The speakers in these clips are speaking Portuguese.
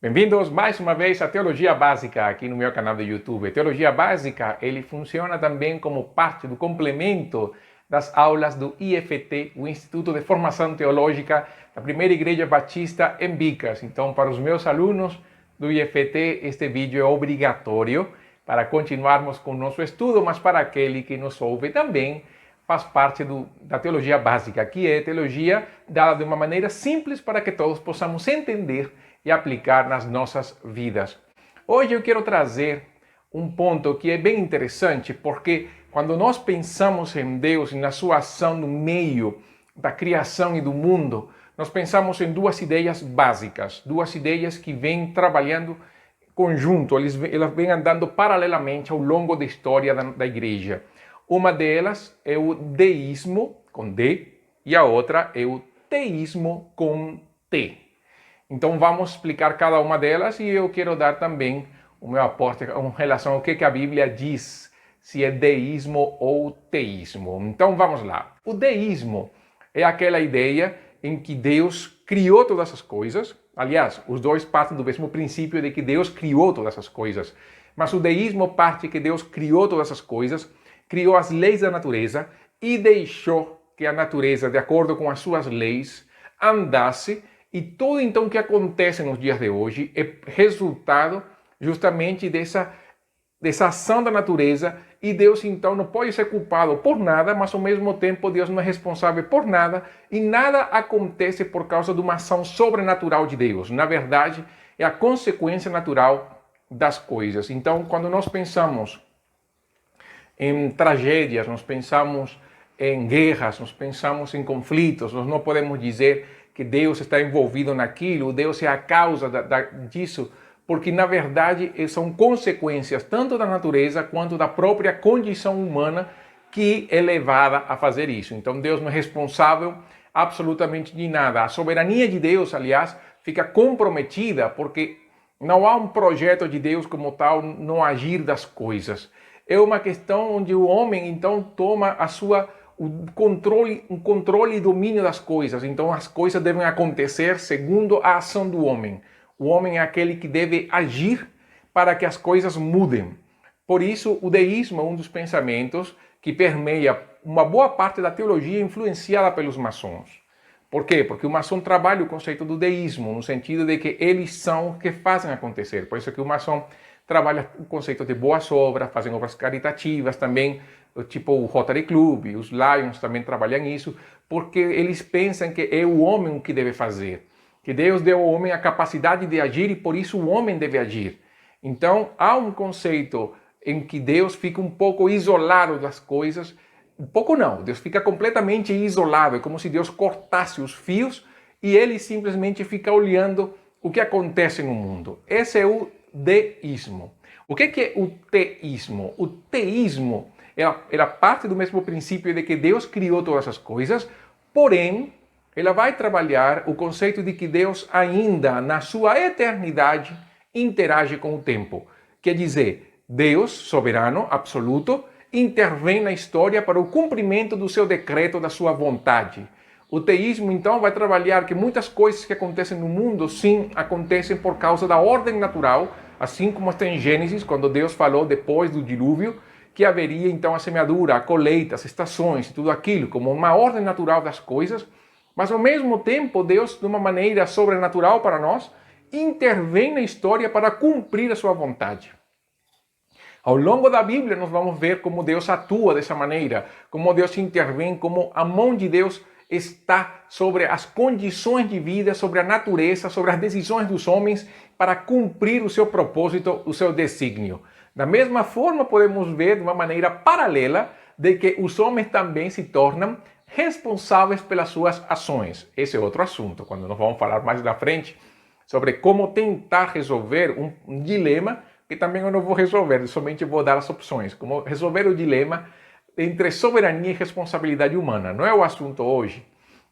Bem-vindos mais uma vez à Teologia Básica aqui no meu canal do YouTube. A Teologia Básica, ele funciona também como parte do complemento das aulas do IFT, o Instituto de Formação Teológica da Primeira Igreja Batista em Bicas. Então, para os meus alunos do IFT, este vídeo é obrigatório para continuarmos com o nosso estudo, mas para aquele que nos ouve também faz parte da Teologia Básica, que é teologia dada de uma maneira simples para que todos possamos entender e aplicar nas nossas vidas. Hoje eu quero trazer um ponto que é bem interessante, porque quando nós pensamos em Deus e na sua ação no meio da criação e do mundo, nós pensamos em duas ideias básicas, duas ideias que vêm trabalhando conjunto, elas vêm andando paralelamente ao longo da história da igreja. Uma delas é o deísmo, com D, e a outra é o teísmo, com T. Então vamos explicar cada uma delas e eu quero dar também o meu aporte em relação ao que a Bíblia diz, se é deísmo ou teísmo. Então vamos lá. O deísmo é aquela ideia em que Deus criou todas as coisas. Aliás, os dois partem do mesmo princípio de que Deus criou todas as coisas. Mas o deísmo parte que Deus criou todas as coisas, criou as leis da natureza e deixou que a natureza, de acordo com as suas leis, andasse. E tudo então que acontece nos dias de hoje é resultado justamente dessa ação da natureza, e Deus então não pode ser culpado por nada, mas ao mesmo tempo Deus não é responsável por nada e nada acontece por causa de uma ação sobrenatural de Deus. Na verdade, é a consequência natural das coisas. Então, quando nós pensamos em tragédias, nós pensamos em guerras, nós pensamos em conflitos, nós não podemos dizer que Deus está envolvido naquilo, Deus é a causa disso, porque na verdade são consequências tanto da natureza quanto da própria condição humana que é levada a fazer isso. Então Deus não é responsável absolutamente de nada. A soberania de Deus, aliás, fica comprometida porque não há um projeto de Deus como tal no agir das coisas. É uma questão onde o homem então toma um controle e domínio das coisas. Então as coisas devem acontecer segundo a ação do homem. O homem é aquele que deve agir para que as coisas mudem. Por isso, o deísmo é um dos pensamentos que permeia uma boa parte da teologia influenciada pelos maçons. Por quê? Porque o maçom trabalha o conceito do deísmo, no sentido de que eles são os que fazem acontecer. Por isso que o maçom trabalha o conceito de boas obras, fazem obras caritativas também, tipo o Rotary Club, os Lions também trabalham isso, porque eles pensam que é o homem o que deve fazer, que Deus deu ao homem a capacidade de agir e por isso o homem deve agir. Então há um conceito em que Deus fica um pouco isolado das coisas, um pouco não, Deus fica completamente isolado, é como se Deus cortasse os fios e ele simplesmente fica olhando o que acontece no mundo. Esse é o deísmo. O que é o teísmo? O teísmo ela parte do mesmo princípio de que Deus criou todas as coisas, porém, ela vai trabalhar o conceito de que Deus ainda, na sua eternidade, interage com o tempo. Quer dizer, Deus, soberano, absoluto, intervém na história para o cumprimento do seu decreto, da sua vontade. O teísmo, então, vai trabalhar que muitas coisas que acontecem no mundo, sim, acontecem por causa da ordem natural, assim como está em Gênesis, quando Deus falou depois do dilúvio, que haveria então a semeadura, a colheita, as estações e tudo aquilo, como uma ordem natural das coisas, mas ao mesmo tempo Deus, de uma maneira sobrenatural para nós, intervém na história para cumprir a sua vontade. Ao longo da Bíblia nós vamos ver como Deus atua dessa maneira, como Deus intervém, como a mão de Deus está sobre as condições de vida, sobre a natureza, sobre as decisões dos homens para cumprir o seu propósito, o seu desígnio. Da mesma forma, podemos ver de uma maneira paralela de que os homens também se tornam responsáveis pelas suas ações. Esse é outro assunto, quando nós vamos falar mais na frente sobre como tentar resolver um dilema, que também eu não vou resolver, somente vou dar as opções, como resolver o dilema entre soberania e responsabilidade humana. Não é o assunto hoje,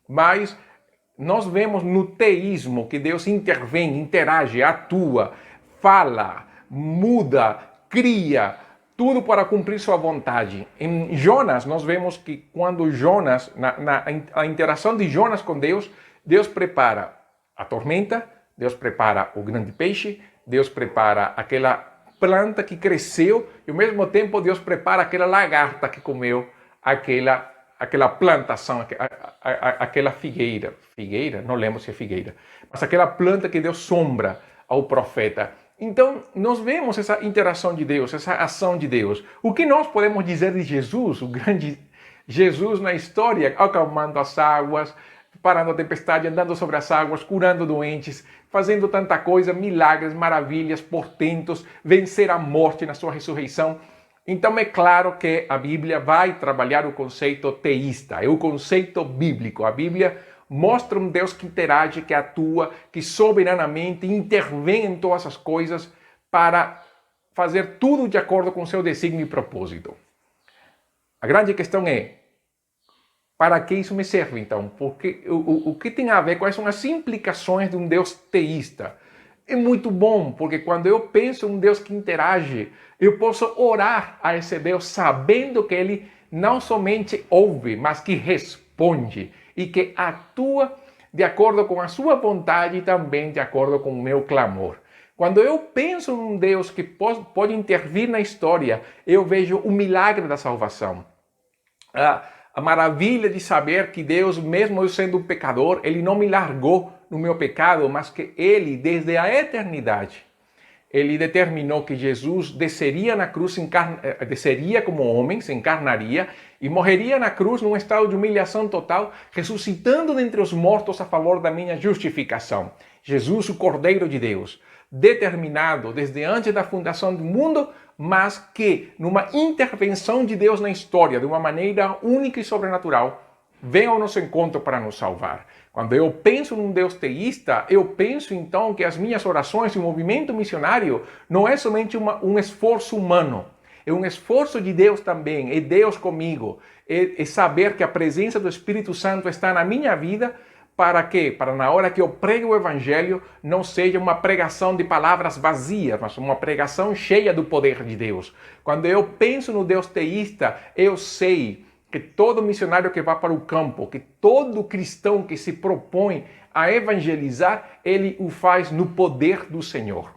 mas nós vemos no teísmo que Deus intervém, interage, atua, fala, muda, cria, tudo para cumprir sua vontade. Em Jonas, nós vemos que quando Jonas, a interação de Jonas com Deus, Deus prepara a tormenta, Deus prepara o grande peixe, Deus prepara aquela planta que cresceu e ao mesmo tempo Deus prepara aquela lagarta que comeu aquela plantação, aquela figueira. Figueira? Não lembro se é figueira. Mas aquela planta que deu sombra ao profeta. Então, nós vemos essa interação de Deus, essa ação de Deus. O que nós podemos dizer de Jesus, o grande Jesus na história, acalmando as águas, parando a tempestade, andando sobre as águas, curando doentes, fazendo tanta coisa, milagres, maravilhas, portentos, vencer a morte na sua ressurreição. Então é claro que a Bíblia vai trabalhar o conceito teísta, é o conceito bíblico. A Bíblia mostra um Deus que interage, que atua, que soberanamente intervém em todas as coisas para fazer tudo de acordo com seu desígnio e propósito. A grande questão é, para que isso me serve então? Porque o que tem a ver, quais são as implicações de um Deus teísta? É muito bom, porque quando eu penso em um Deus que interage, eu posso orar a esse Deus sabendo que Ele não somente ouve, mas que responde e que atua de acordo com a sua vontade e também de acordo com o meu clamor. Quando eu penso num Deus que pode intervir na história, eu vejo o milagre da salvação. A maravilha de saber que Deus, mesmo eu sendo um pecador, Ele não me largou no meu pecado, mas que Ele, desde a eternidade, Ele determinou que Jesus desceria na cruz, desceria como homem, se encarnaria e morreria na cruz num estado de humilhação total, ressuscitando dentre os mortos a favor da minha justificação. Jesus, o Cordeiro de Deus, determinado desde antes da fundação do mundo, mas que, numa intervenção de Deus na história, de uma maneira única e sobrenatural, vem ao nosso encontro para nos salvar. Quando eu penso num Deus teísta, eu penso então que as minhas orações e o movimento missionário não é somente um esforço humano, é um esforço de Deus também, é Deus comigo, é saber que a presença do Espírito Santo está na minha vida. Para quê? Para na hora que eu prego o Evangelho, não seja uma pregação de palavras vazias, mas uma pregação cheia do poder de Deus. Quando eu penso no Deus teísta, eu sei que todo missionário que vai para o campo, que todo cristão que se propõe a evangelizar, ele o faz no poder do Senhor.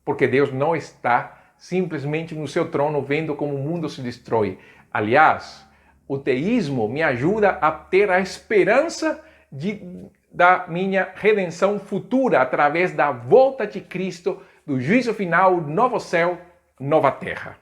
Porque Deus não está simplesmente no seu trono vendo como o mundo se destrói. Aliás, o teísmo me ajuda a ter a esperança da minha redenção futura através da volta de Cristo, do juízo final, novo céu, nova terra.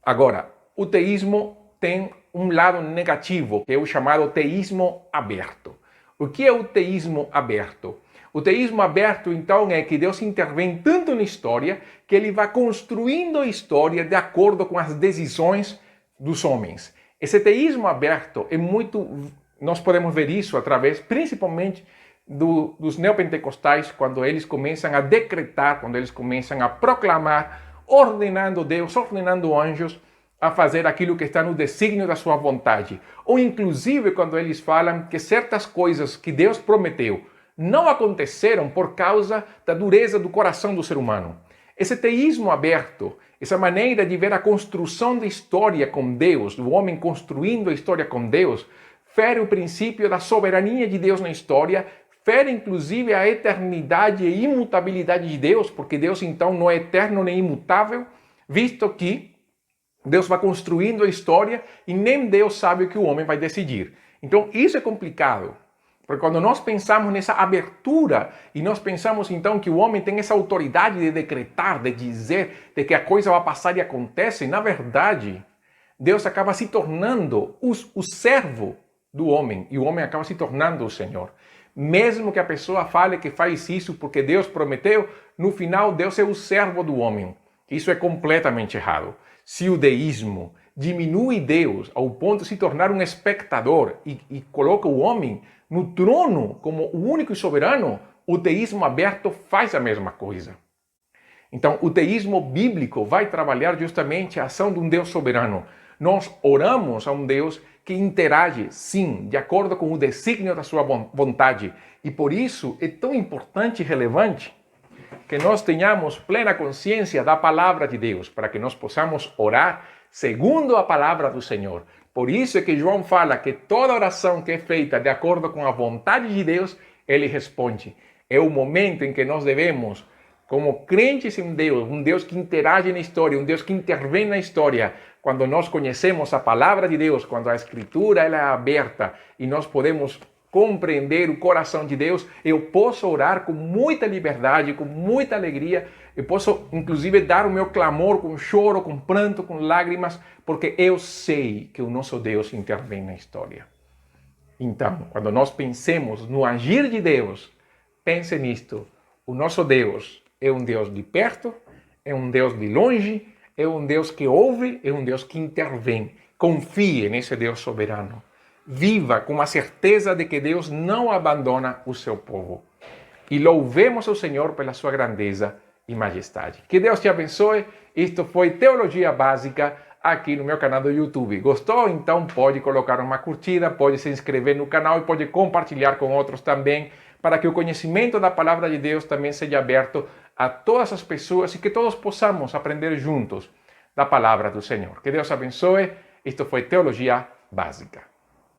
Agora, o teísmo tem um lado negativo, que é o chamado teísmo aberto. O que é o teísmo aberto? O teísmo aberto, então, é que Deus intervém tanto na história que Ele vai construindo a história de acordo com as decisões dos homens. Esse teísmo aberto é muito... Nós podemos ver isso através, principalmente, dos neopentecostais, quando eles começam a decretar, quando eles começam a proclamar, ordenando Deus, ordenando anjos a fazer aquilo que está no desígnio da sua vontade. Ou, inclusive, quando eles falam que certas coisas que Deus prometeu não aconteceram por causa da dureza do coração do ser humano. Esse teísmo aberto, essa maneira de ver a construção da história com Deus, do homem construindo a história com Deus, fere o princípio da soberania de Deus na história, fere inclusive a eternidade e imutabilidade de Deus, porque Deus então não é eterno nem imutável, visto que Deus vai construindo a história e nem Deus sabe o que o homem vai decidir. Então isso é complicado, porque quando nós pensamos nessa abertura e nós pensamos então que o homem tem essa autoridade de decretar, de dizer, de que a coisa vai passar e acontece, na verdade, Deus acaba se tornando o servo do homem, e o homem acaba se tornando o Senhor. Mesmo que a pessoa fale que faz isso porque Deus prometeu, no final Deus é o servo do homem. Isso é completamente errado. Se o deísmo diminui Deus ao ponto de se tornar um espectador e coloca o homem no trono como o único e soberano, o teísmo aberto faz a mesma coisa. Então, o teísmo bíblico vai trabalhar justamente a ação de um Deus soberano. Nós oramos a um Deus que interage, sim, de acordo com o desígnio da sua vontade. E por isso é tão importante e relevante que nós tenhamos plena consciência da palavra de Deus, para que nós possamos orar segundo a palavra do Senhor. Por isso é que João fala que toda oração que é feita de acordo com a vontade de Deus, ele responde. É o momento em que nós devemos, como crentes em Deus, um Deus que interage na história, um Deus que intervém na história, quando nós conhecemos a palavra de Deus, quando a Escritura ela é aberta e nós podemos compreender o coração de Deus, eu posso orar com muita liberdade, com muita alegria, eu posso inclusive dar o meu clamor com choro, com pranto, com lágrimas, porque eu sei que o nosso Deus intervém na história. Então, quando nós pensemos no agir de Deus, pense nisto. O nosso Deus é um Deus de perto, é um Deus de longe, é um Deus que ouve, é um Deus que intervém. Confie nesse Deus soberano. Viva com a certeza de que Deus não abandona o seu povo. E louvemos o Senhor pela sua grandeza e majestade. Que Deus te abençoe. Isto foi Teologia Básica aqui no meu canal do YouTube. Gostou? Então pode colocar uma curtida, pode se inscrever no canal e pode compartilhar com outros também, para que o conhecimento da palavra de Deus também seja aberto a todas as pessoas e que todos possamos aprender juntos da palavra do Senhor. Que Deus abençoe. Isto foi Teologia Básica.